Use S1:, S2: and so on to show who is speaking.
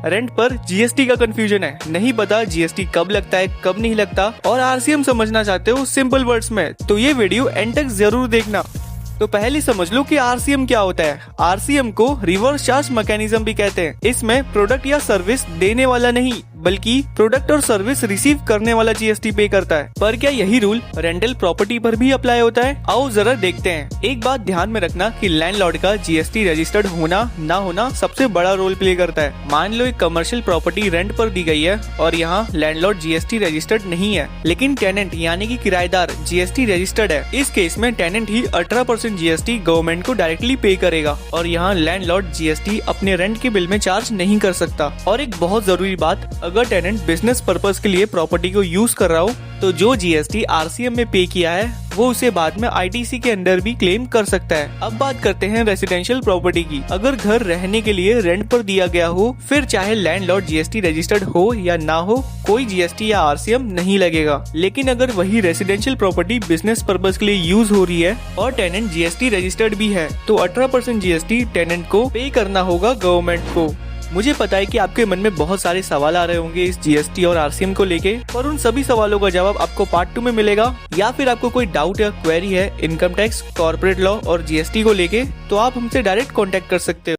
S1: Rent पर GST का confusion है, नहीं पता जीएसटी कब लगता है कब नहीं लगता, और आरसीएम समझना चाहते हो सिंपल वर्ड्स में, तो ये वीडियो एंड तक जरूर देखना। तो पहले समझ लो कि आरसीएम क्या होता है। आरसीएम को रिवर्स चार्ज मैकेनिज्म भी कहते हैं। इसमें प्रोडक्ट या सर्विस देने वाला नहीं बल्कि प्रोडक्ट और सर्विस रिसीव करने वाला जीएसटी पे करता है। पर क्या यही रूल रेंटल प्रॉपर्टी पर भी अप्लाई होता है? आओ जरा देखते हैं। एक बात ध्यान में रखना कि लैंडलॉर्ड का जीएसटी रजिस्टर्ड होना ना होना सबसे बड़ा रोल प्ले करता है। मान लो एक कमर्शियल प्रॉपर्टी रेंट पर दी गई है और यहाँ लैंडलॉर्ड जीएसटी रजिस्टर्ड नहीं है, लेकिन टेनेंट यानी कि किराएदार जीएसटी रजिस्टर्ड है। इस केस में टेनेंट ही 18% जीएसटी गवर्नमेंट को डायरेक्टली पे करेगा और यहाँ लैंडलॉर्ड जीएसटी अपने रेंट के बिल में चार्ज नहीं कर सकता। और एक बहुत जरूरी बात, अगर टेनेंट बिजनेस पर्पस के लिए प्रॉपर्टी को यूज कर रहा हो तो जो जीएसटी आरसीएम में पे किया है वो उसे बाद में आईटीसी के अंडर भी क्लेम कर सकता है। अब बात करते हैं रेसिडेंशियल प्रॉपर्टी की। अगर घर रहने के लिए रेंट पर दिया गया हो, फिर चाहे लैंडलॉर्ड जीएसटी रजिस्टर्ड हो या ना हो, कोई जीएसटी या आरसीएम नहीं लगेगा। लेकिन अगर वही रेसिडेंशियल प्रॉपर्टी बिजनेस पर्पस के लिए यूज हो रही है और टेनेंट जीएसटी रजिस्टर्ड भी है तो 18% जीएसटी टेनेंट को पे करना होगा गवर्नमेंट को। मुझे पता है कि आपके मन में बहुत सारे सवाल आ रहे होंगे इस जीएसटी और आरसीएम को लेके, पर उन सभी सवालों का जवाब आपको पार्ट 2 में मिलेगा। या फिर आपको कोई डाउट या क्वेरी है इनकम टैक्स, कॉर्पोरेट लॉ और जीएसटी को लेके, तो आप हमसे डायरेक्ट कांटेक्ट कर सकते हो।